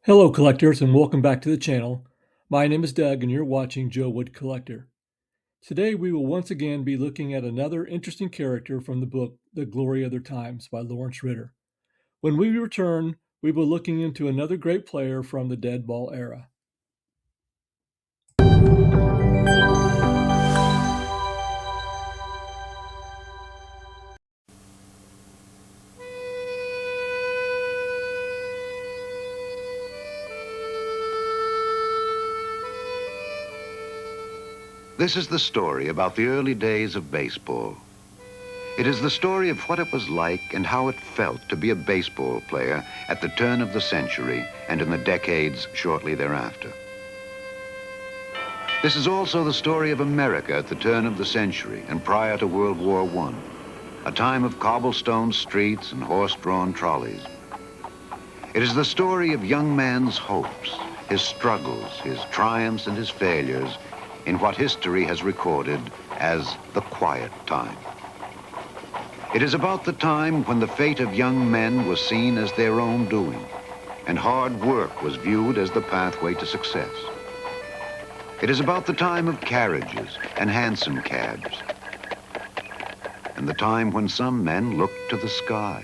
Hello collectors and welcome back to the channel. My name is Doug and you're watching Joe Wood Collector. Today we will once again be looking at another interesting character from the book The Glory of Their Times by Lawrence Ritter. When we return, we will be looking into another great player from the dead ball era. This is the story about the early days of baseball. It is the story of what it was like and how it felt to be a baseball player at the turn of the century and in the decades shortly thereafter. This is also the story of America at the turn of the century and prior to World War I, a time of cobblestone streets and horse-drawn trolleys. It is the story of young man's hopes, his struggles, his triumphs and his failures in what history has recorded as the quiet time. It is about the time when the fate of young men was seen as their own doing, and hard work was viewed as the pathway to success. It is about the time of carriages and hansom cabs, and the time when some men looked to the sky.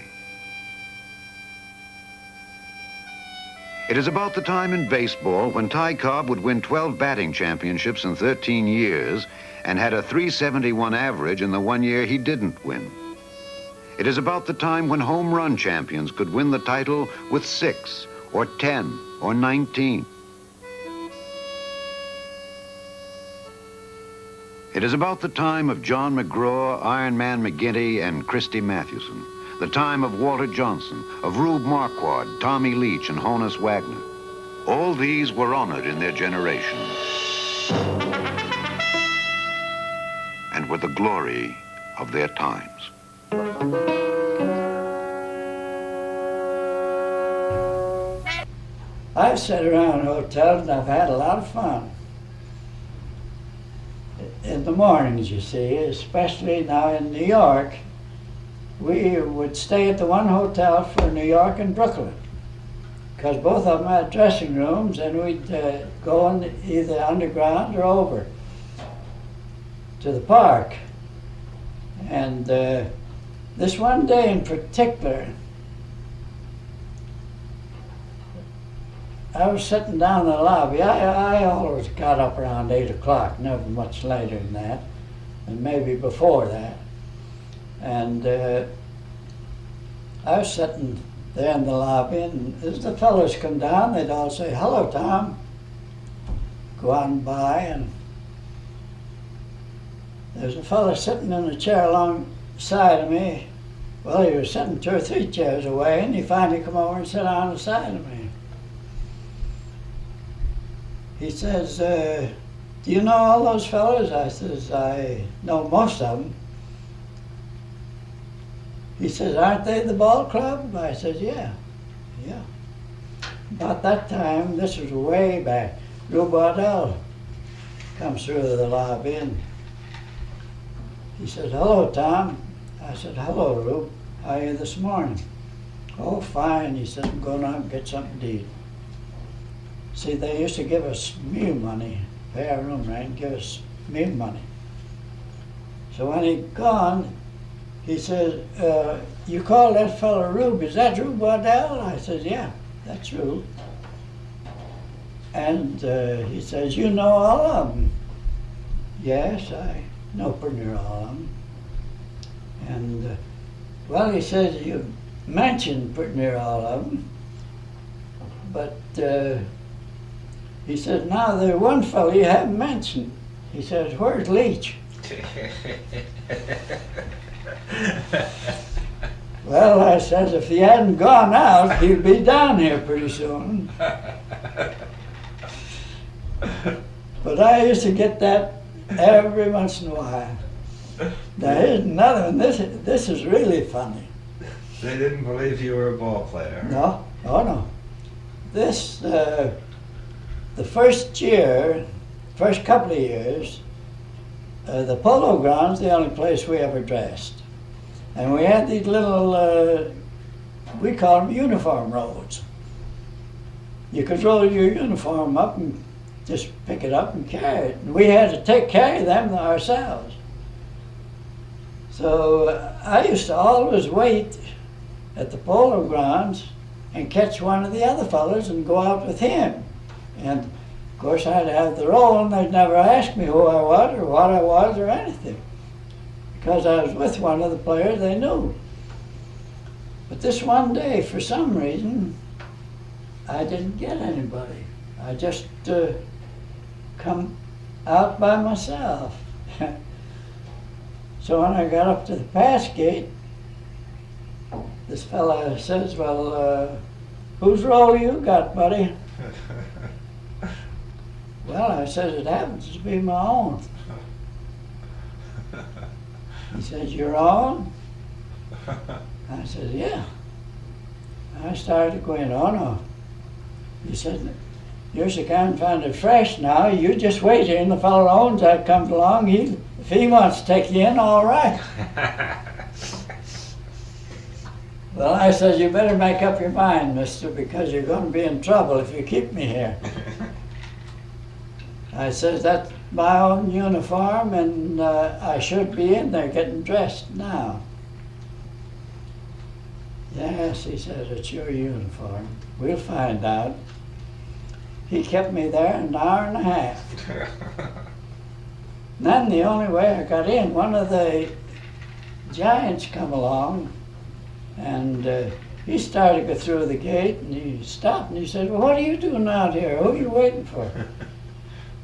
It is about the time in baseball when Ty Cobb would win 12 batting championships in 13 years and had a .371 average in the one year he didn't win. It is about the time when home run champions could win the title with 6 or 10 or 19. It is about the time of John McGraw, Iron Man McGinty, and Christy Mathewson. The time of Walter Johnson, of Rube Marquardt, Tommy Leach, and Honus Wagner. All these were honored in their generation and were the glory of their times. I've sat around hotels and I've had a lot of fun. In the mornings, you see, especially now in New York, we would stay at the one hotel for New York and Brooklyn, because both of them had dressing rooms, and we'd go on either underground or over to the park. And this one day in particular, I was sitting down in the lobby. I always got up around 8 o'clock, never much later than that, and maybe before that. And I was sitting there in the lobby, and as the fellows come down, they'd all say, "Hello, Tom." Go on by, and there's a fellow sitting in a chair alongside of me. Well, he was sitting 2 or 3 chairs away, and he finally come over and sat down beside of me. He says, "Do you know all those fellows?" I says, "I know most of them." He says, "Aren't they the ball club?" I said, yeah. About that time, this was way back, Rube Waddell comes through the lobby, and he said, "Hello, Tom." I said, "Hello, Rube. How are you this morning?" "Oh, fine." He said, "I'm going out and get something to eat." See, they used to give us meal money, pay our room rent, give us meal money. So when he'd gone, he said, "You call that fellow Rube, is that Rube Waddell?" I said, "Yeah, that's Rube." And he says, "You know all of them?" "Yes, I know pretty near all of them." And, well, he says, "You mentioned pretty near all of them, but he said, now there's one fellow you haven't mentioned." He says, "Where's Leach?" Well, I says, if he hadn't gone out, he'd be down here pretty soon. But I used to get that every once in a while. Now here's another one. This is really funny. They didn't believe you were a ball player. No, oh no. This, the first year first couple of years, the polo ground's the only place we ever dressed. And we had these little, we call them uniform roads. You could roll your uniform up and just pick it up and carry it. And we had to carry them ourselves. So I used to always wait at the polo grounds and catch one of the other fellas and go out with him. And of course I'd have the roll and they'd never ask me who I was or what I was or anything. Because I was with one of the players they knew. But this one day, for some reason, I didn't get anybody. I just come out by myself. So when I got up to the pass gate, this fella says, well, whose roll you got, buddy? Well, I said, it happens to be my own. He says, your own? I said, yeah. I started going, oh no. He said, you're so confounded fresh now, you just wait here and the fellow owns that comes along, if he wants to take you in, all right. Well, I said, you better make up your mind, mister, because you're going to be in trouble if you keep me here. I said, that's my own uniform and I should be in there getting dressed now. Yes, he says, it's your uniform. We'll find out. He kept me there an hour and a half. Then the only way I got in, one of the giants come along and he started to go through the gate and he stopped and he said, well, what are you doing out here? Who are you waiting for?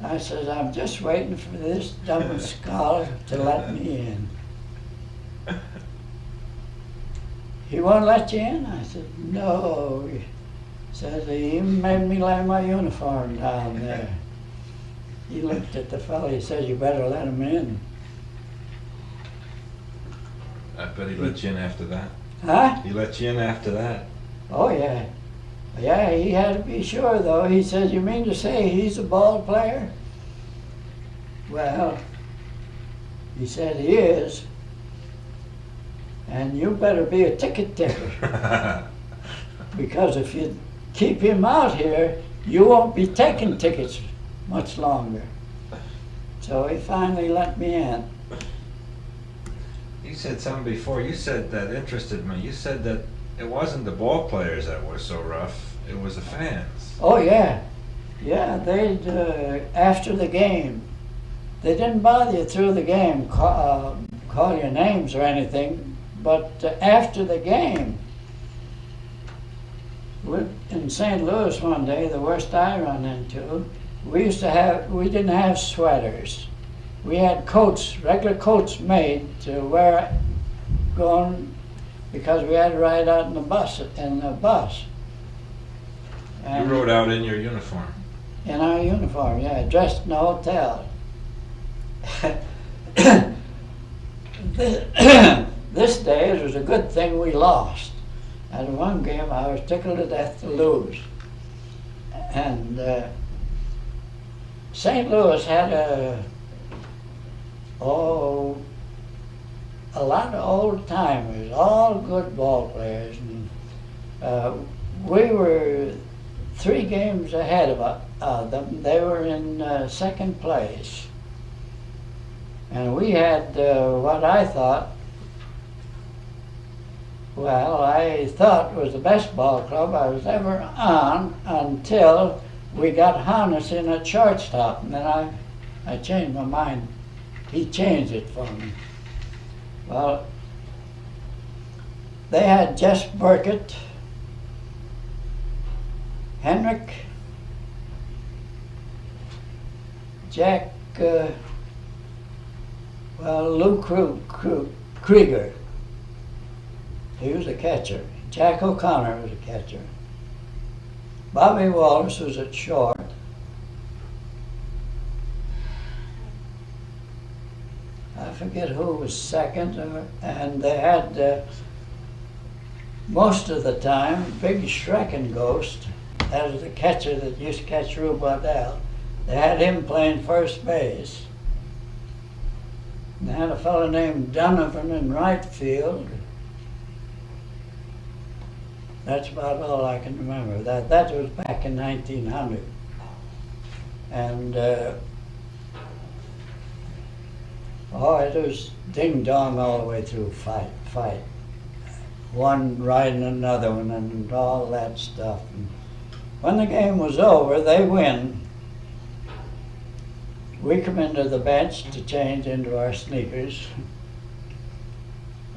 I said, I'm just waiting for this dumb scholar to let me in. He won't let you in? I said, no. He says, he even made me lay my uniform down there. He looked at the fellow, he said, you better let him in. I bet he let you in after that. Huh? He let you in after that. Oh, yeah. Yeah, he had to be sure, though. He said, you mean to say he's a ball player? Well, he said he is. And you better be a ticket taker. Because if you keep him out here, you won't be taking tickets much longer. So he finally let me in. You said something before. You said that interested me. You said that it wasn't the ball players that were so rough. It was the fans. Oh, yeah. Yeah, they'd, after the game, they didn't bother you through the game, call your names or anything, but after the game, in St. Louis one day, the worst I run into, we didn't have sweaters. We had coats, regular coats made to wear going, because we had to ride out in the bus. And You rode out in your uniform. in our uniform, yeah, dressed in a hotel. This day, it was a good thing we lost. At one game, I was tickled to death to lose. And St. Louis had a lot of old timers, all good ball players. And we were 3 games ahead of them. They were in second place. And we had what I thought was the best ball club I was ever on until we got Hannes in at shortstop. And then I changed my mind. He changed it for me. Well, they had Jess Burkett, Henrik, Jack, Lou Krieger. He was a catcher. Jack O'Connor was a catcher. Bobby Wallace was at short. I forget who was second, and they had most of the time Big Schreckenghost, that was the catcher that used to catch Rube Waddell. They had him playing first base. And they had a fellow named Donovan in right field. That's about all I can remember. That was back in 1900. And it was ding dong all the way through, fight. One riding another one and all that stuff. And when the game was over, they win. We come into the bench to change into our sneakers.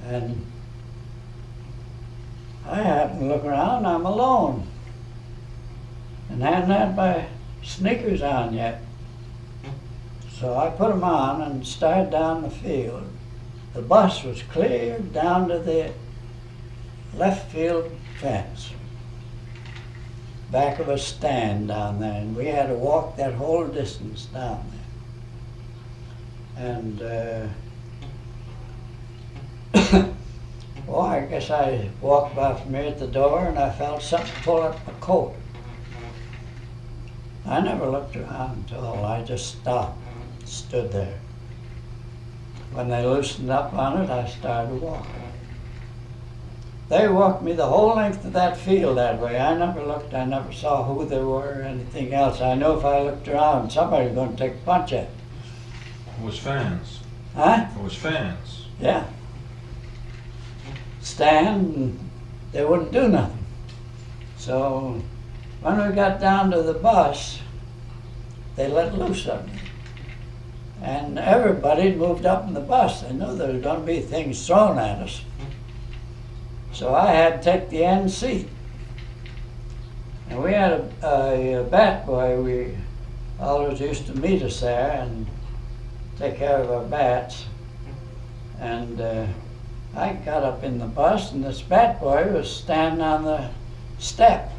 And I happen to look around, I'm alone. And I hadn't had my sneakers on yet. So I put them on and started down the field. The bus was cleared down to the left field fence, back of a stand down there, and we had to walk that whole distance down there. And well, I guess I walked by from here at the door and I felt something pull up my coat. I never looked around at all. I just stopped, stood there. When they loosened up on it, I started walking. They walked me the whole length of that field that way. I never looked, I never saw who they were or anything else. I knew if I looked around, somebody was going to take a punch at me. It was fans. Huh? It was fans. Yeah. Stand, and they wouldn't do nothing. So when we got down to the bus, they let loose on me. And everybody moved up in the bus. They knew there was going to be things thrown at us. So I had to take the end seat. And we had a bat boy. We always used to meet us there and take care of our bats. And I got up in the bus, and this bat boy was standing on the step.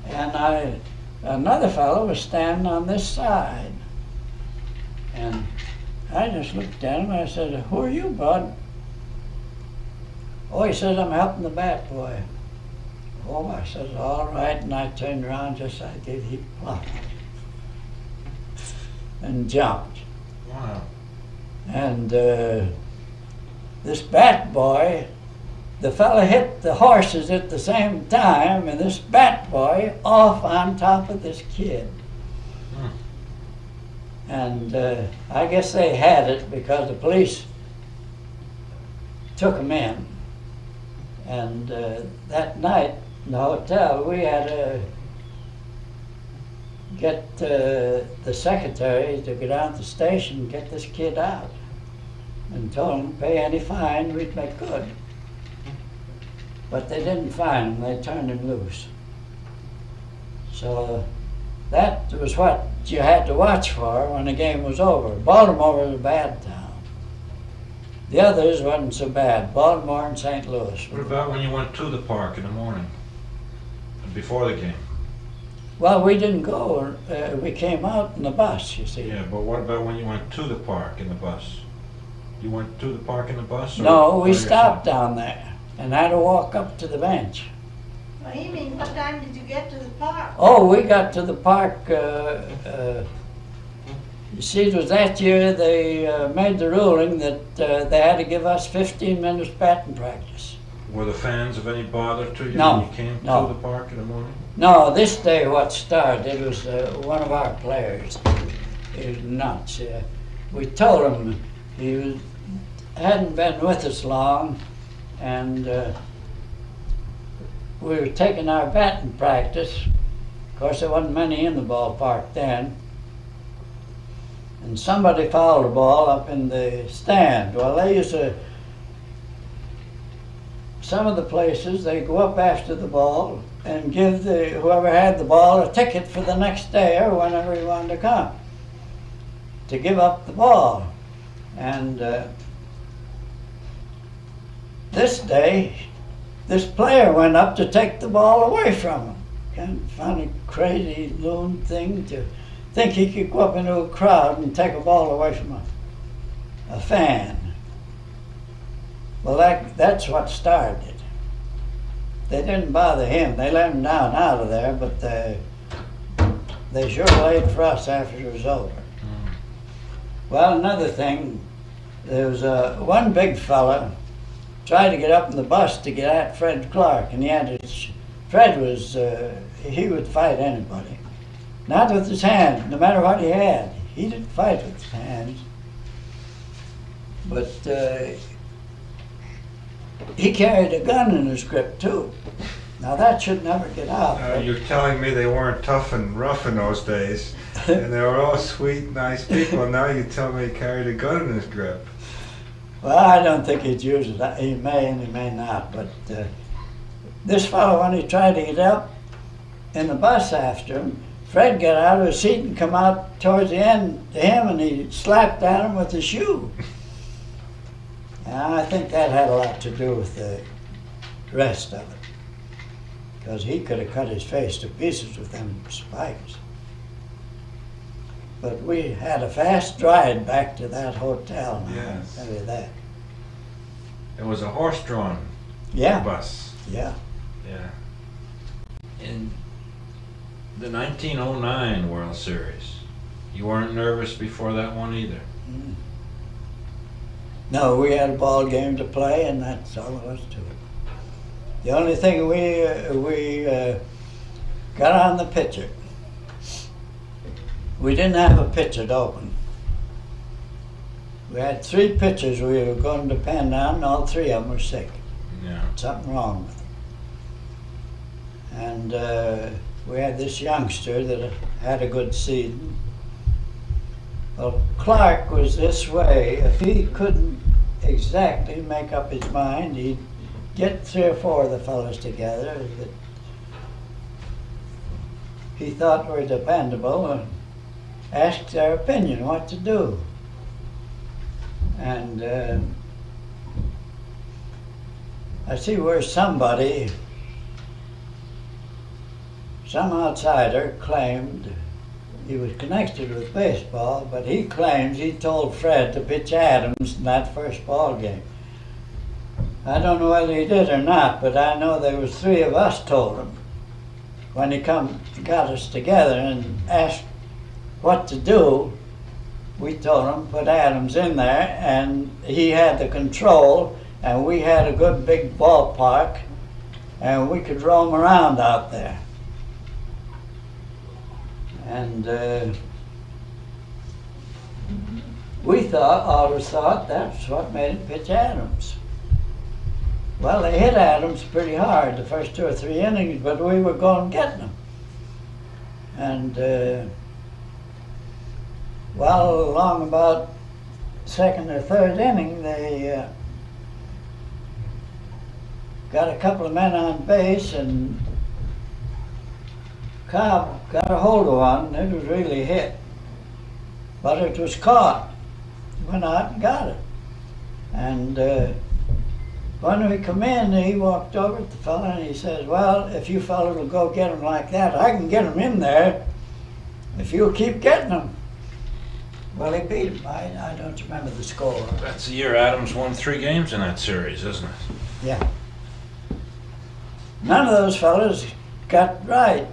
And another fellow was standing on this side. And I just looked at him, I said, "Who are you, bud?" "Oh," he says, "I'm helping the bat boy." "Oh," I said, "All right," and I turned around just like that. He plucked and jumped. Wow. And this bat boy, the fella hit the horses at the same time, and this bat boy off on top of this kid. And I guess they had it because the police took him in. And that night in the hotel, we had to get the secretary to go down to the station and get this kid out. And told him to pay any fine, we'd make good. But they didn't fine him, they turned him loose. So that was what you had to watch for when the game was over. Baltimore was a bad town. The others wasn't so bad, Baltimore and St. Louis. What about when you went to the park in the morning, before the game? Well, we didn't go, we came out in the bus, you see. Yeah, but what about when you went to the park in the bus? You went to the park in the bus? Or No, we by stopped yourself? down there and had to walk up to the bench. Well, you mean, what time did you get to the park? Oh, we got to the park, you see, it was that year they made the ruling that they had to give us 15 minutes batting practice. Were the fans of any bother to you No, when you came no. to the park in the morning? No, this day what started, it was one of our players. He was nuts. We told him he hadn't been with us long, and we were taking our batting practice. Of course, there wasn't many in the ballpark then. And somebody fouled the ball up in the stand. Well, they used to, some of the places, they go up after the ball and give whoever had the ball a ticket for the next day or whenever he wanted to come to give up the ball. And this day, this player went up to take the ball away from him. Kind of funny, crazy loon thing to think he could go up into a crowd and take a ball away from a fan. Well, that's what started it. They didn't bother him. They let him down out of there, but the they sure laid for us after it was over. Well, another thing, there was one big fella tried to get up in the bus to get at Fred Clark, and Fred was, he would fight anybody. Not with his hands, no matter what he had. He didn't fight with his hands. But he carried a gun in his grip too. Now that should never get out. You're telling me they weren't tough and rough in those days, and they were all sweet, nice people, and now you tell me he carried a gun in his grip. Well, I don't think he'd use it. He may and he may not, but this fellow, when he tried to get up in the bus after him, Fred got out of his seat and come out towards the end to him, and he slapped at him with his shoe. And I think that had a lot to do with the rest of it, because he could have cut his face to pieces with them spikes. But we had a fast ride back to that hotel. Yes. I'll tell you that. It was a horse-drawn Yeah. bus. Yeah. Yeah. In the 1909 World Series, you weren't nervous before that one either? Mm. No, we had a ball game to play, and that's all there was to it. The only thing we got on the pitcher. We didn't have a pitcher to open. We had 3 pitchers we were going to depend on, and all 3 of them were sick. Yeah. Something wrong with them. And we had this youngster that had a good season. Well, Clark was this way. If he couldn't exactly make up his mind, he'd get 3 or 4 of the fellows together that he thought were dependable and ask their opinion what to do. And I see where somebody, some outsider claimed he was connected with baseball, but he claims he told Fred to pitch Adams in that first ball game. I don't know whether he did or not, but I know there was 3 of us told him when he got us together and asked what to do. We told him put Adams in there, and he had the control, and we had a good big ballpark, and we could roam around out there. And we always thought that's what made it pitch Adams. Well, they hit Adams pretty hard the first 2 or 3 innings, but we were going getting them. And well, along about 2nd or 3rd inning, they got a couple of men on base, and Cobb got a hold of one. It was really hit, but it was caught. He went out and got it. And when we come in, he walked over to the fella and he says, well, if you fellas will go get him like that, I can get him in there if you'll keep getting him. Well, he beat him. I don't remember the score. That's the year Adams won 3 games in that series, isn't it? Yeah. None of those fellas got right.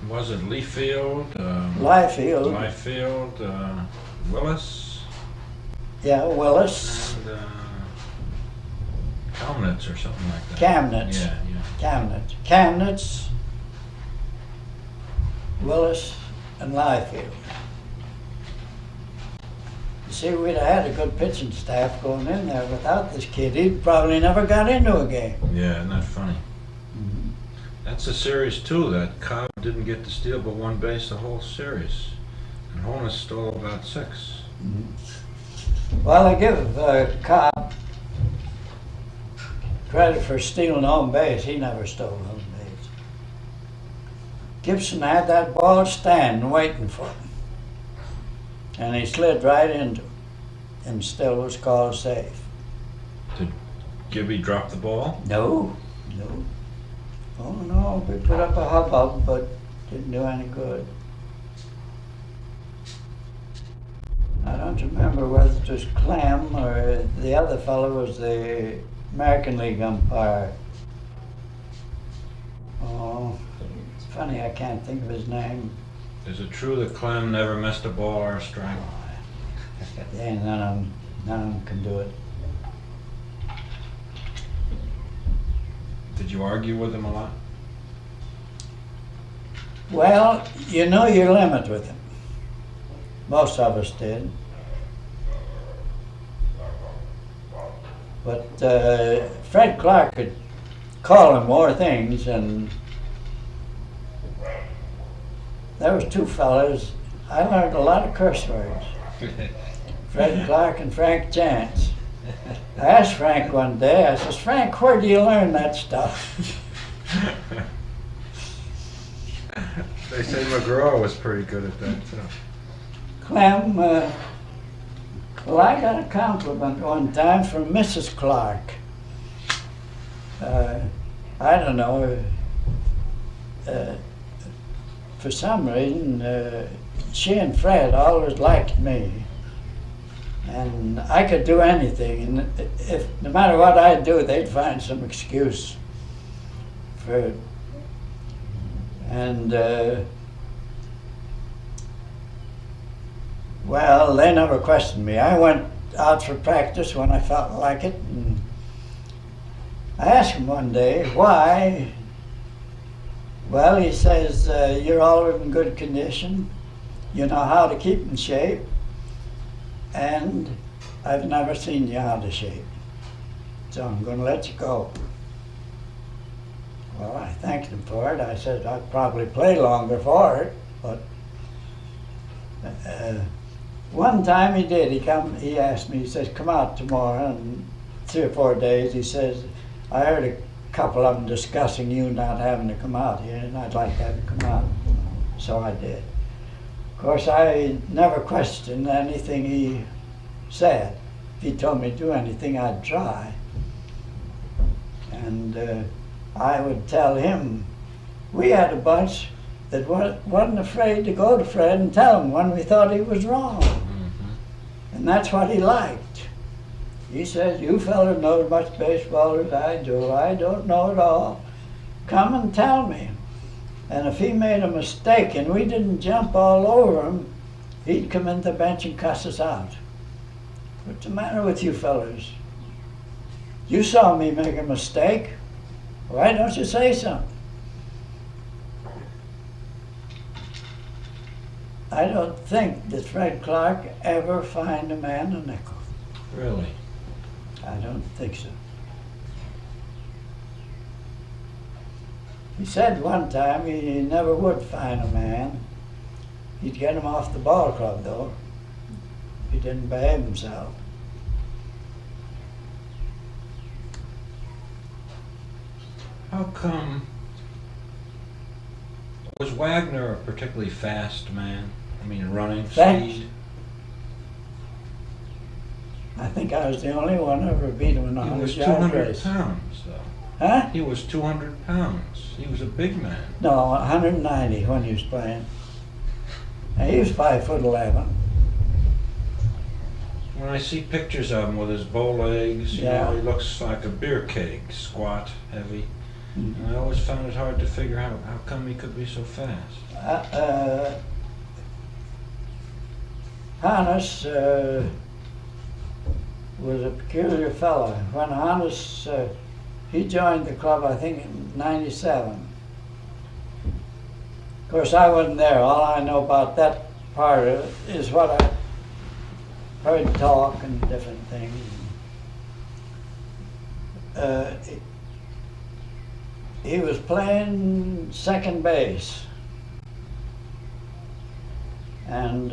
Was it Leafield? Liefeld. Willis? Yeah, Willis. And Kamnitz or something like that. Kamnitz. Yeah. Kamnitz, Willis, and Liefeld. You see, we'd have had a good pitching staff going in there. Without this kid, he'd probably never got into a game. Yeah, isn't that funny? Mm-hmm. That's a series too, that Cobb didn't get to steal but 1 base the whole series. And Honus stole about 6. Mm-hmm. Well, I give Cobb credit for stealing home base. He never stole home base. Gibson had that ball standing waiting for him. And he slid right into him and still was called safe. Did Gibby drop the ball? No. Oh no, we put up a hubbub, but didn't do any good. I don't remember whether it was Clem or the other fellow was the American League umpire. Oh, funny, I can't think of his name. Is it true that Clem never missed a ball or a strike? Yeah, none of them can do it. Did you argue with him a lot? Well, you know your limit with him. Most of us did. But Fred Clark could call him more things, and there was two fellas. I learned a lot of curse words. Fred Clark and Frank Chance. I asked Frank one day, I says, Frank, where do you learn that stuff? They say McGraw was pretty good at that too. Clem, well, I got a compliment one time from Mrs. Clark. I don't know, for some reason, she and Fred always liked me. And I could do anything, and if no matter what I'd do, they'd find some excuse for it. And well, they never questioned me. I went out for practice when I felt like it, and I asked him one day why. Well, he says, you're always in good condition, you know how to keep in shape, and I've never seen you out of shape, so I'm going to let you go. Well, I thanked him for it. I said I'd probably play longer for it, but one time he did. He asked me, he says, come out tomorrow, and 3 or 4 days, he says, I heard a couple of them discussing you not having to come out here, and I'd like to have you come out. So I did. Of course, I never questioned anything he said. If he told me to do anything, I'd try. And I would tell him, we had a bunch that wasn't afraid to go to Fred and tell him when we thought he was wrong. Mm-hmm. And that's what he liked. He says, you fellas know as much baseball as I do. I don't know it all. Come and tell me. And if he made a mistake and we didn't jump all over him, he'd come in the bench and cuss us out. What's the matter with you fellas? You saw me make a mistake. Why don't you say something? I don't think that Fred Clark ever fined a man a nickel. Really? I don't think so. He said one time he never would fine a man. He'd get him off the ball club, though, if he didn't behave himself. How come, was Wagner a particularly fast man? I mean, running Fast? speed? I think I was the only one who ever beat him in a He was 100-yard 200 race. pounds, though. Huh? He was 200 pounds. He was a big man. No, 190 when he was playing. And he was 5'11". When I see pictures of him with his bow legs, you Yeah. know, he looks like a beer keg, squat, heavy. Mm-hmm. And I always found it hard to figure out how come he could be so fast. Hannes was a peculiar fellow. When Hannes, he joined the club, I think, in '97. Of course, I wasn't there. All I know about that part of it is what I heard talk and different things. He was playing second base. And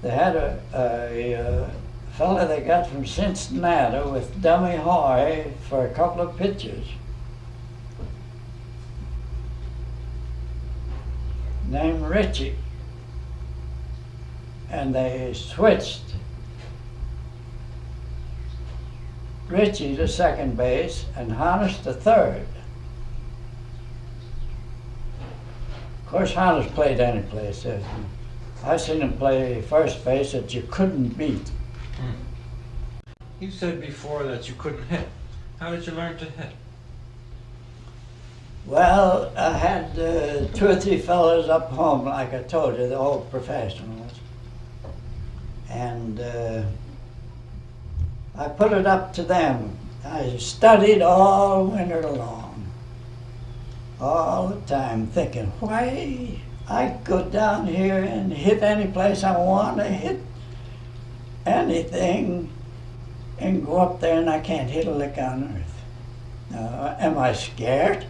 they had a fella they got from Cincinnati with dummy Hoy for a couple of pitches. Named Richie. And they switched Richie to second base and Hannes to third. Of course, Hannes played any place. I've seen him play first base that you couldn't beat. You said before that you couldn't hit. How did you learn to hit? Well, I had 2 or 3 fellows up home, like I told you, the old professionals. And I put it up to them. I studied all winter long, all the time, thinking, why I go down here and hit any place I want to hit anything and go up there and I can't hit a lick on earth. Now, am I scared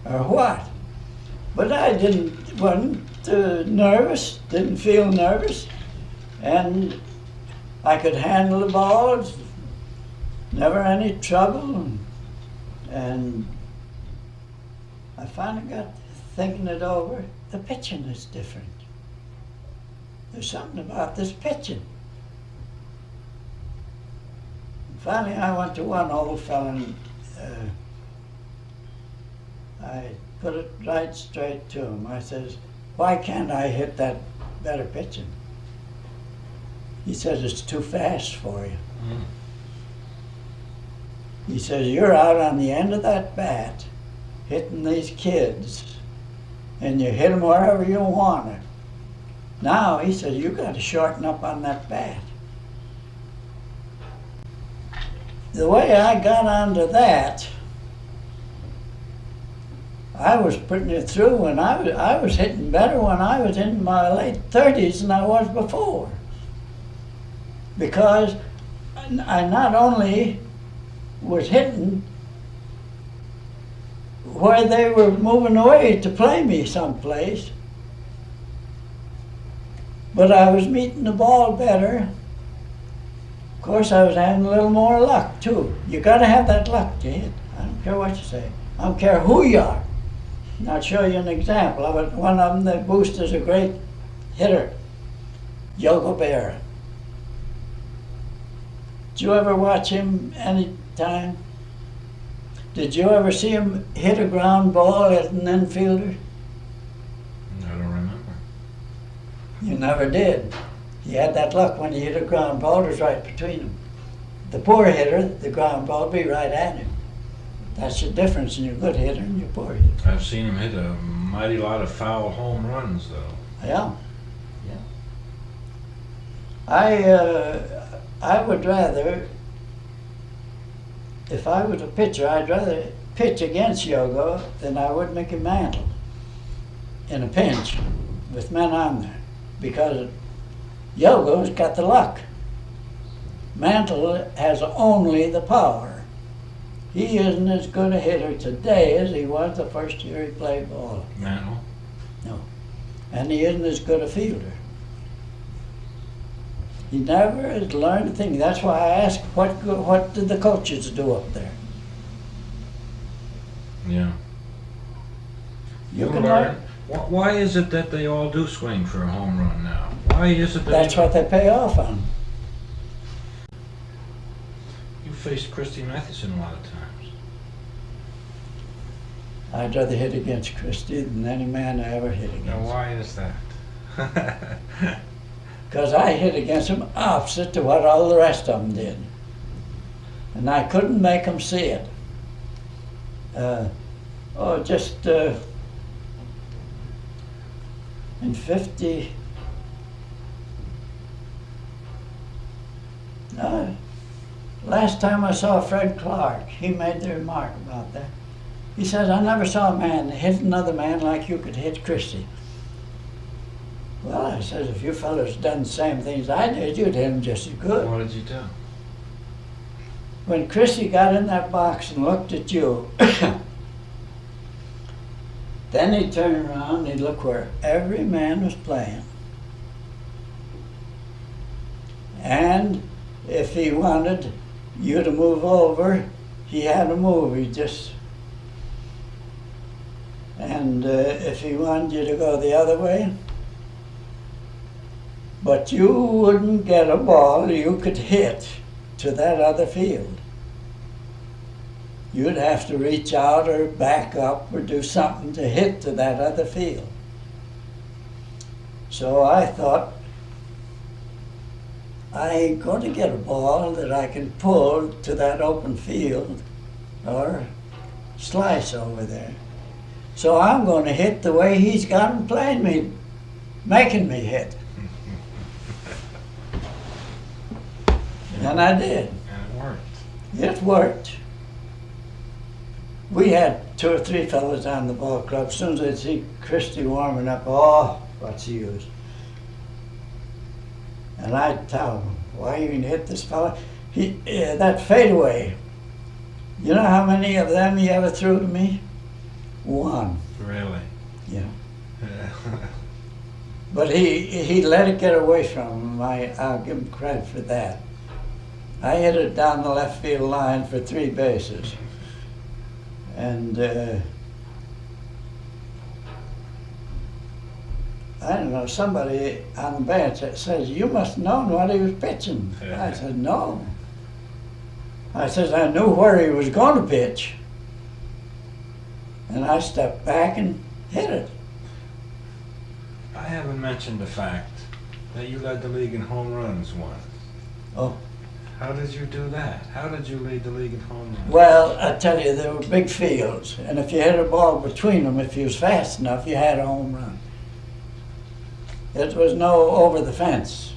or what? But I wasn't nervous, didn't feel nervous, and I could handle the balls, never any trouble, and I finally got thinking it over. The pitching is different. There's something about this pitching. Finally, I went to one old fella and I put it right straight to him. I says, why can't I hit that better pitching? He says, it's too fast for you. Mm. He says, you're out on the end of that bat hitting these kids and you hit them wherever you want it. Now, he says, you got to shorten up on that bat. The way I got onto that, I was putting it through when I was hitting better when I was in my late 30s than I was before. Because I not only was hitting where they were moving away to play me someplace, but I was meeting the ball better. Of course, I was having a little more luck, too. You got to have that luck to hit. I don't care what you say. I don't care who you are. And I'll show you an example of it. One of them that boosted is a great hitter, Yogo Berra. Did you ever watch him any time? Did you ever see him hit a ground ball at an infielder? I don't remember. You never did. He had that luck when he hit a ground ball, it was right between them. The poor hitter, the ground ball would be right at him. That's the difference in your good hitter and your poor hitter. I've seen him hit a mighty lot of foul home runs, though. Yeah, yeah. I would rather, if I was a pitcher, I'd rather pitch against Yogo than I would Mickey Mantle in a pinch with men on there, because Yogo's got the luck. Mantle has only the power. He isn't as good a hitter today as he was the first year he played ball. Mantle? No. And he isn't as good a fielder. He never has learned a thing. That's why I asked, what did the coaches do up there? Yeah. You can learn. Why is it that they all do swing for a home run now? Why is it that That's what they pay off on. You faced Christy Mathewson a lot of times. I'd rather hit against Christie than any man I ever hit against. Now why is that? Because I hit against him opposite to what all the rest of them did. And I couldn't make them see it. In 50, last time I saw Fred Clark, he made the remark about that. He says, I never saw a man hit another man like you could hit Christie. Well, I says, if you fellas done the same things I did, you'd hit him just as good. What did you do? When Christie got in that box and looked at you, then he'd turn around and he'd look where every man was playing. And if he wanted you to move over, he had to move. He just... And if he wanted you to go the other way, but you wouldn't get a ball you could hit to that other field. You'd have to reach out or back up or do something to hit to that other field. So I thought, I ain't going to get a ball that I can pull to that open field or slice over there. So I'm going to hit the way he's got him playing me, making me hit. And I did. And it worked. It worked. We had 2 or 3 fellas on the ball club. As soon as they'd see Christie warming up, oh, what's he use? And I'd tell them, why you can hit this fella? That fadeaway, you know how many of them he ever threw to me? 1. Really? Yeah. But he let it get away from him. I'll give him credit for that. I hit it down the left field line for 3 bases. And I don't know, somebody on the bench that says, you must have known what he was pitching. I said, no. I said, I knew where he was going to pitch. And I stepped back and hit it. I haven't mentioned the fact that you led the league in home runs once. Oh. How did you do that? How did you lead the league in home runs? Well, I tell you, there were big fields, and if you hit a ball between them, if you was fast enough, you had a home run. It was no over the fence.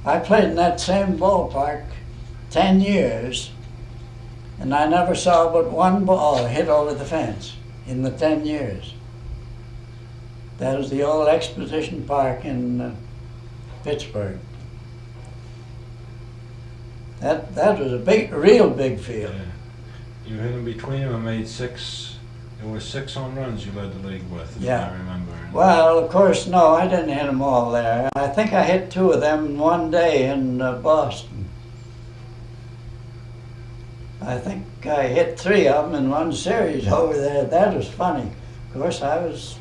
I played in that same ballpark 10 years, and I never saw but 1 ball hit over the fence in the 10 years. That was the old Exposition Park in Pittsburgh. That was a real big field. Yeah. You hit them between them and made 6. It was 6 home runs you led the league with, if Yeah. I remember. Well, of course, no, I didn't hit them all there. I think I hit 2 of them in one day in Boston. I think I hit 3 of them in one series over there. That was funny. Of course, I was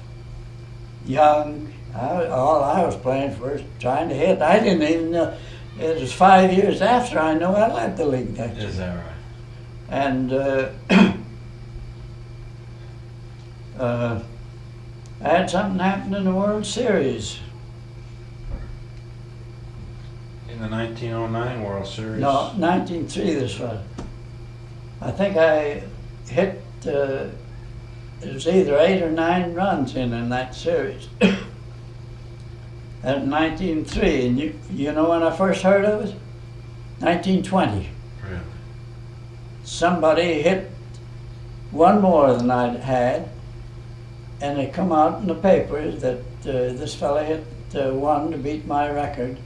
young. All I was playing for was trying to hit. I didn't even know. It was 5 years after I knew I led the league that year. Is that right? And I had something happen in the World Series. In the 1909 World Series? No, 1903 this was. I think I hit, it was either 8 or 9 runs in that series. That was 1903, and you know when I first heard of it? 1920. Really? Somebody hit 1 more than I'd had, and it come out in the papers that this fella hit 1 to beat my record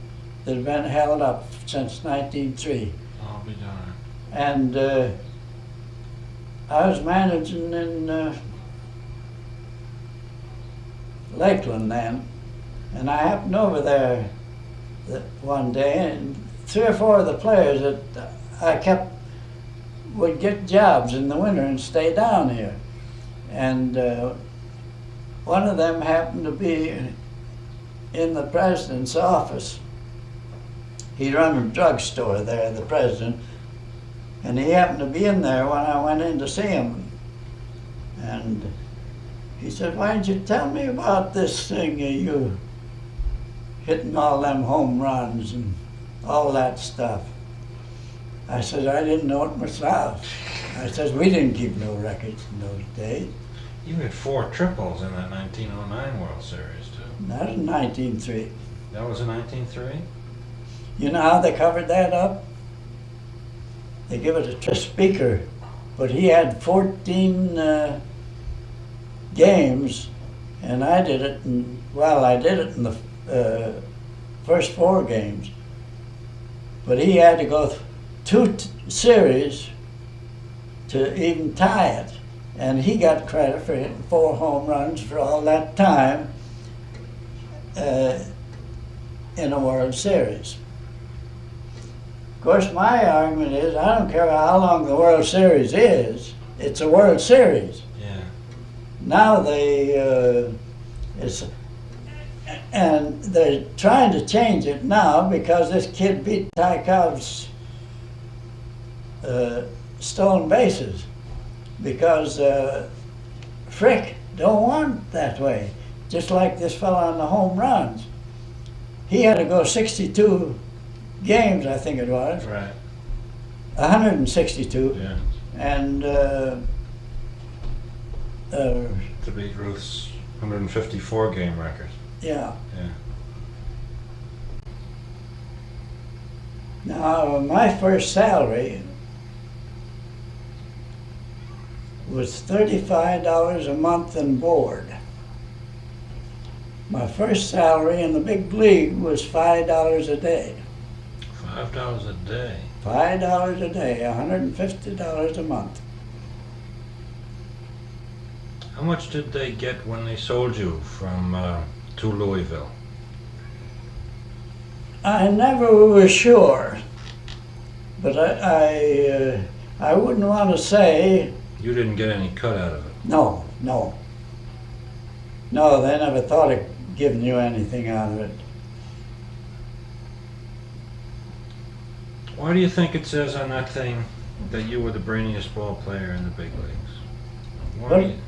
that had been held up since 1903. I'll be darned. And I was managing in Lakeland then, and I happened over there one day, and 3 or 4 of the players that I kept would get jobs in the winter and stay down here. And one of them happened to be in the president's office. He run a drugstore there, the president, and he happened to be in there when I went in to see him. And he said, why didn't you tell me about this thing, you hitting all them home runs and all that stuff? I said, I didn't know it myself. I said, we didn't keep no records in those days. You had 4 triples in that 1909 World Series, too. That was 1903. That was in 1903? You know how they covered that up? They give it a speaker, but he had 14 games, and I did it in, I did it in the first 4 games. But he had to go 2 series to even tie it. And he got credit for hitting 4 home runs for all that time in a World Series. Of course, my argument is, I don't care how long the World Series is, it's a World Series. Yeah. Now and they're trying to change it now because this kid beat Tykov's stolen bases. Because Frick don't want that way. Just like this fella on the home runs. He had to go 62 games, I think it was. Right. 162. Yeah. And To beat Ruth's 154 game record. Yeah. Yeah. Now, my first salary was $35 a month and board. My first salary in the big league was $5 a day. $5 a day. $5 a day, $150 a month. How much did they get when they sold you from to Louisville? I never was sure, but I wouldn't want to say. You didn't get any cut out of it. No, no. No, they never thought of giving you anything out of it. Why do you think it says on that thing that you were the brainiest ball player in the big leagues?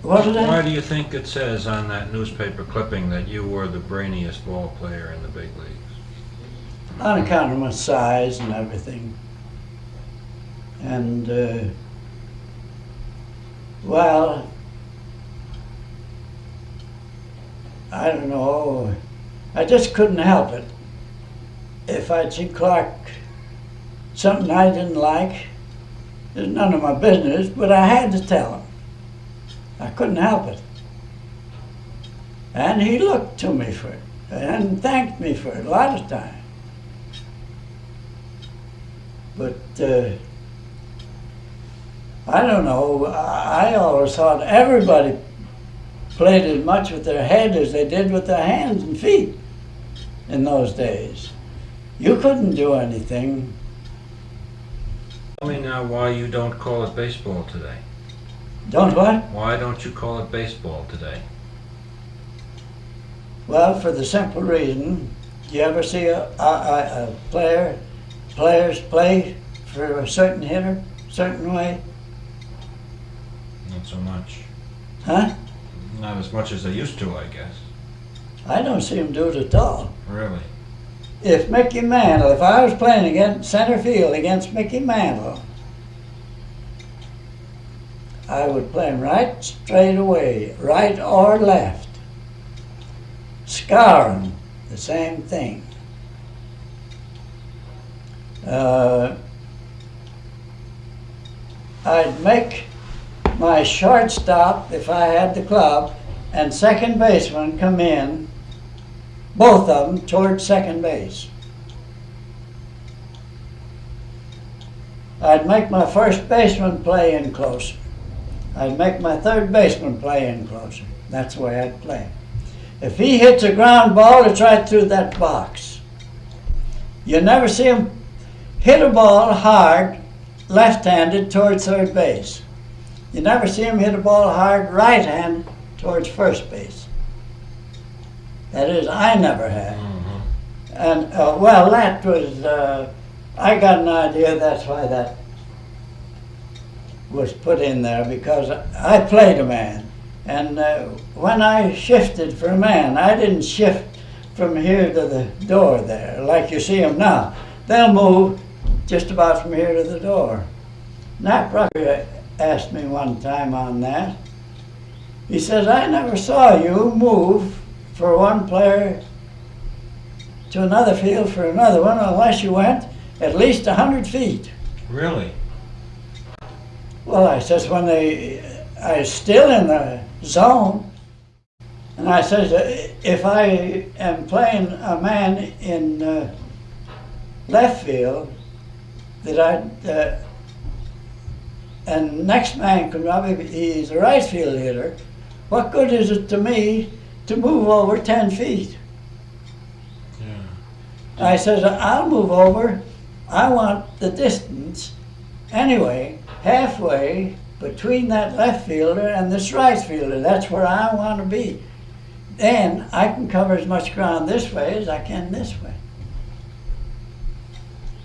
What did Why I? do you think it says on that newspaper clipping that you were the brainiest ball player in the big leagues? On account of my size and everything. And, well, I don't know. I just couldn't help it. If I'd see Clark something I didn't like, it's none of my business, but I had to tell him. I couldn't help it. And he looked to me for it and thanked me for it a lot of times. But I don't know, I always thought everybody played as much with their head as they did with their hands and feet in those days. You couldn't do anything. Tell me now why you don't call it baseball today. Don't what? Why don't you call it baseball today? Well, for the simple reason, you ever see a players play for a certain hitter, certain way? Not so much. Huh? Not as much as they used to, I guess. I don't see them do it at all. Really? If Mickey Mantle, if I was playing against center field against Mickey Mantle, I would play him right straight away, right or left. Scour him, the same thing. I'd make my shortstop, if I had the club, and second baseman come in, both of them towards second base. I'd make my first baseman play in closer. I'd make my third baseman play in closer. That's the way I'd play. If he hits a ground ball, it's right through that box. You never see him hit a ball hard, left-handed towards third base. You never see him hit a ball hard, right-handed towards first base. That is, I never had. Mm-hmm. And, well, that was, I got an idea that's why that was put in there, because I played a man. And when I shifted for a man, I didn't shift from here to the door there, like you see them now. They'll move just about from here to the door. Nat Rucker asked me one time on that. He says, I never saw you move for one player to another field for another one unless you went at least 100 feet. Really? Well, I says, when I was still in the zone, and I says, if I am playing a man in left field, that and next man could probably, he's a right field hitter, what good is it to me to move over 10 feet? Yeah. I says, I'll move over. I want the distance anyway, halfway between that left fielder and this right fielder. That's where I want to be. Then I can cover as much ground this way as I can this way,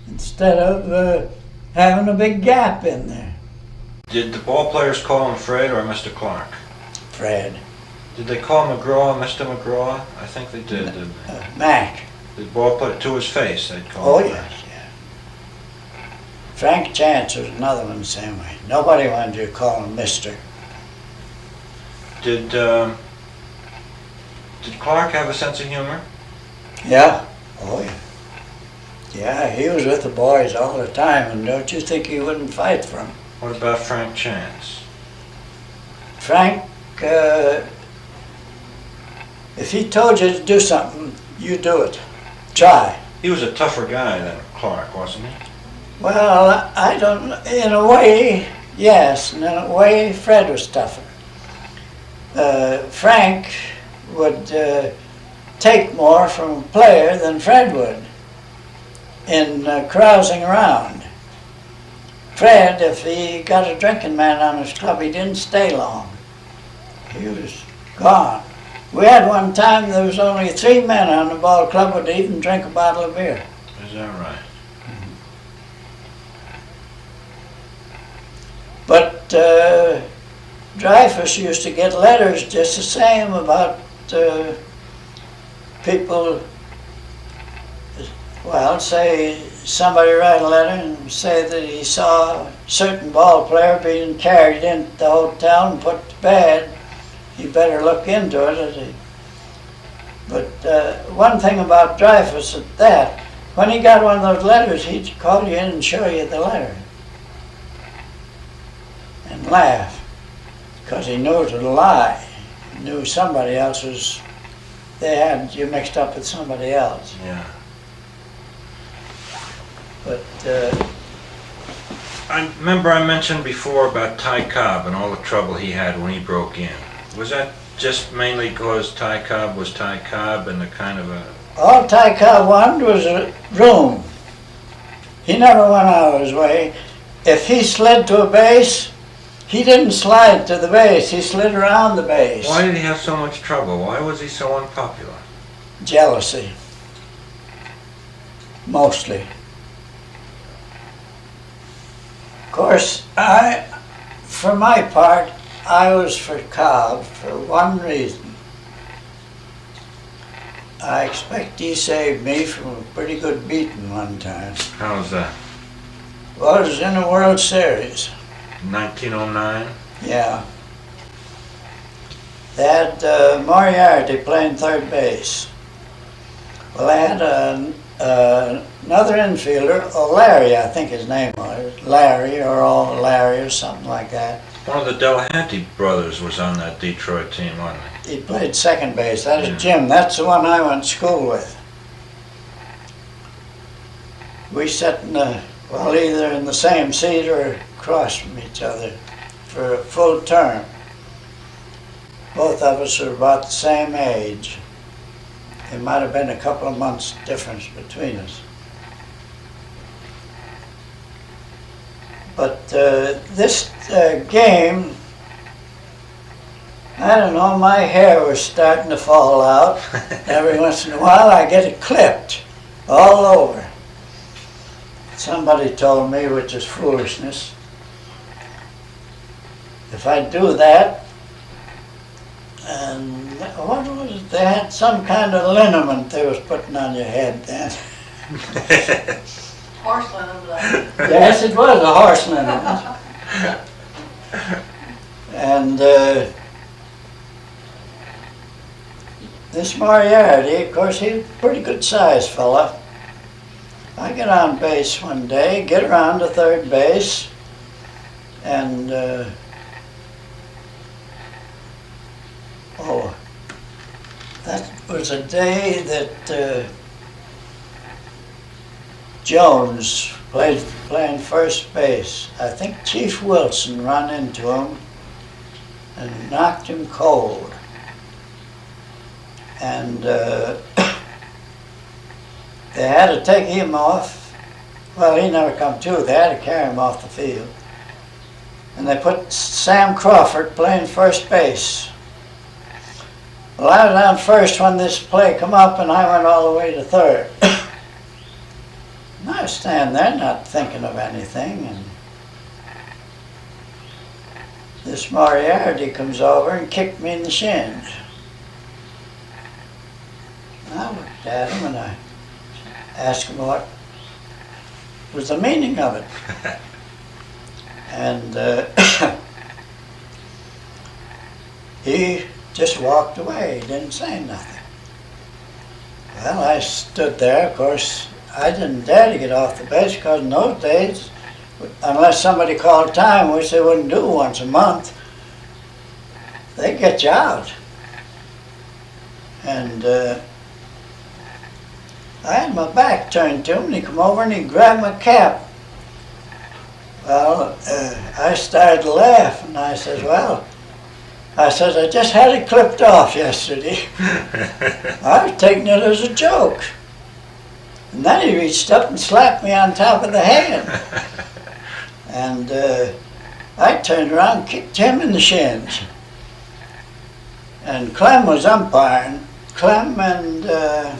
instead of having a big gap in there. Did the ball players call him Fred or Mr. Clark? Fred. Did they call McGraw Mr. McGraw? I think they did, didn't they? Mac. Did ball put it to his face? They'd call Oh, him. yes, yeah. Frank Chance was another one the same way. Nobody wanted you to call him Mister. Did Clark have a sense of humor? Yeah. Oh, yeah. Yeah, he was with the boys all the time, and don't you think he wouldn't fight for them? What about Frank Chance? Frank, if he told you to do something, you do it. Try. He was a tougher guy than Clark, wasn't he? Well, I don't, in a way, yes, and in a way, Fred was tougher. Frank would take more from a player than Fred would in carousing around. Fred, if he got a drinking man on his club, he didn't stay long. He was gone. We had one time there was only 3 men on the ball club would even drink a bottle of beer. Is that right? But Dreyfus used to get letters just the same about people, well, say somebody write a letter and say that he saw a certain ball player being carried into the hotel and put to bed. You better look into it. But one thing about Dreyfus at that, when he got one of those letters, he'd call you in and show you the letter. And laugh, because he knew it was a lie. He knew somebody else was, they had you mixed up with somebody else. Yeah. But I remember I mentioned before about Ty Cobb and all the trouble he had when he broke in. Was that just mainly because Ty Cobb was Ty Cobb and the kind of a... all Ty Cobb wanted was a room. He never went out of his way. If he slid to a base, he didn't slide to the base, he slid around the base. Why did he have so much trouble? Why was he so unpopular? Jealousy. Mostly. Of course, for my part, I was for Cobb for one reason. I expect he saved me from a pretty good beating one time. How was that? Well, it was in the World Series. 1909? Yeah. They had Moriarty playing third base. Well, they had another infielder, O'Larry, I think his name was. Larry or O'Larry or something like that. One of the Delahanty brothers was on that Detroit team, wasn't he? He played second base. That is Jim. That's the one I went to school with. We sat in the, well, either in the same seat or across from each other for a full term. Both of us were about the same age. There might have been a couple of months difference between us. But this game, I don't know, my hair was starting to fall out. Every once in a while I get it clipped all over. Somebody told me, which is foolishness, if I do that, and what was it? They had some kind of liniment they was putting on your head then. Horse liniment. Yes, it was a horse liniment. And this Moriarty, of course, he was a pretty good sized fella. I get on base one day, get around to third base, and oh, that was a day that Jones playing first base. I think Chief Wilson ran into him and knocked him cold. And they had to take him off. Well, he never come to. They had to carry him off the field. And they put Sam Crawford playing first base. Well, I was on first when this play come up, and I went all the way to third. And I was standing there not thinking of anything, and this Moriarty comes over and kicked me in the shins. And I looked at him and I asked him what was the meaning of it. And he just walked away. He didn't say nothing. Well, I stood there. Of course, I didn't dare to get off the bench because in those days, unless somebody called time, which they wouldn't do once a month, they'd get you out. And I had my back turned to him, and he come over and he grabbed my cap. Well, I started to laugh, and I said, well, I just had it clipped off yesterday. I was taking it as a joke. And then he reached up and slapped me on top of the head. And I turned around and kicked him in the shins. And Clem was umpiring. Clem and a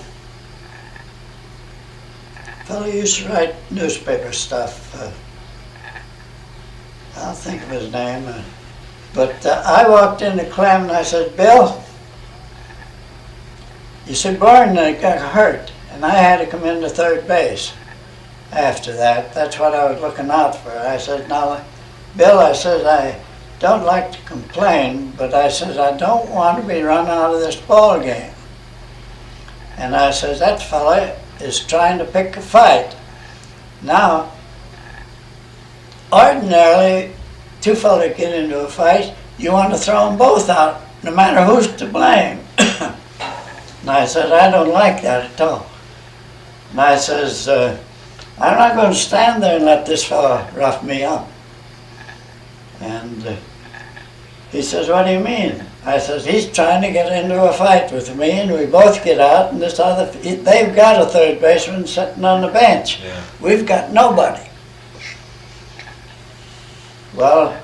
fellow used to write newspaper stuff. I'll think of his name. But I walked into Clem and I said, Bill, you said Barton got hurt, and I had to come into third base after that. That's what I was looking out for. I said, now, Bill, I said, I don't like to complain, but I said, I don't want to be run out of this ball game. And I said, that fella is trying to pick a fight. Now, ordinarily, two fellas get into a fight, you want to throw them both out, no matter who's to blame. And I said, I don't like that at all. And I says, I'm not going to stand there and let this fella rough me up. And he says, what do you mean? I says, he's trying to get into a fight with me, and we both get out, and this other, they've got a third baseman sitting on the bench. Yeah. We've got nobody. Well,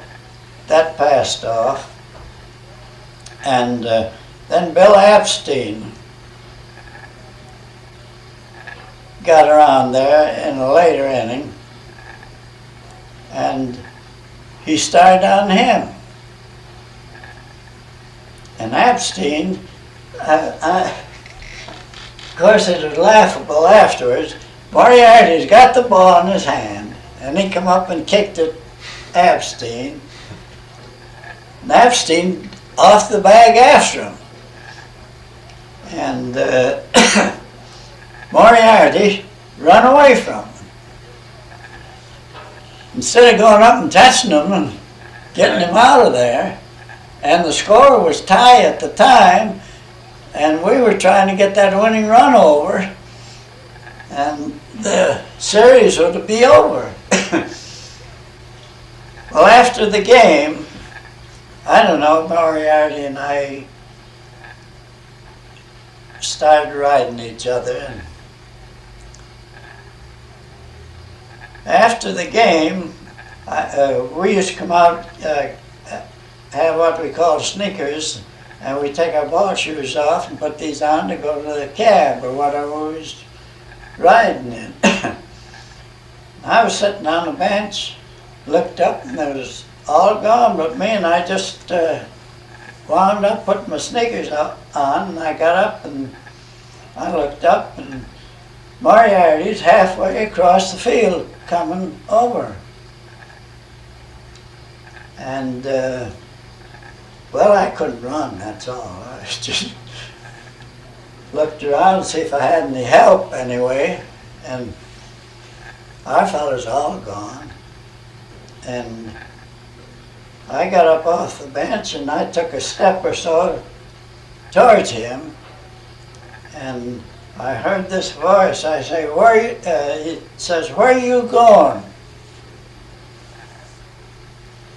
that passed off. And then Bill Epstein got around there in a later inning, and he started on him. And Epstein, of course it was laughable afterwards, Moriarty's got the ball in his hand, and he come up and kicked it Epstein. And Epstein off the bag after him. And Moriarty run away from him. Instead of going up and touching him and getting him out of there, and the score was tie at the time, and we were trying to get that winning run over, and the series would be over. Well, after the game, I don't know, Moriarty and I started riding each other. And after the game, we used to come out, have what we call sneakers, and we take our ball shoes off and put these on to go to the cab or whatever we was riding in. I was sitting on the bench, looked up, and there was all gone but me, and I just wound up putting my sneakers on, and I got up and I looked up, and Moriarty's halfway across the field coming over. And well, I couldn't run, that's all. I was just looked around to see if I had any help anyway, and our fellas all gone. And I got up off the bench and I took a step or so towards him, and I heard this voice. I say, he says, where are you going?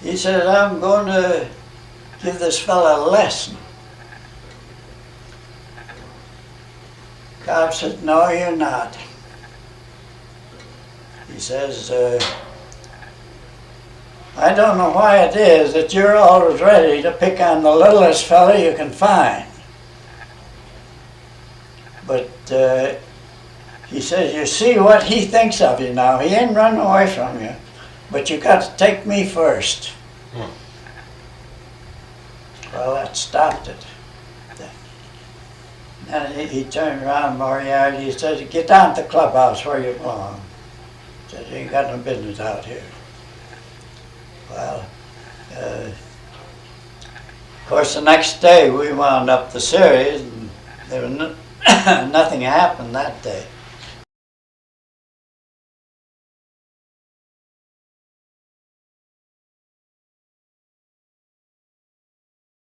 He says, I'm going to give this fella a lesson. Cop said, no, you're not. He says, I don't know why it is that you're always ready to pick on the littlest fella you can find. But he says, you see what he thinks of you now. He ain't running away from you, but you got to take me first. Well, that stopped it. And he turned around, Moriarty, he says, get down to the clubhouse where you belong. He says, you ain't got no business out here. Well, course, the next day we wound up the series, and there was nothing happened that day.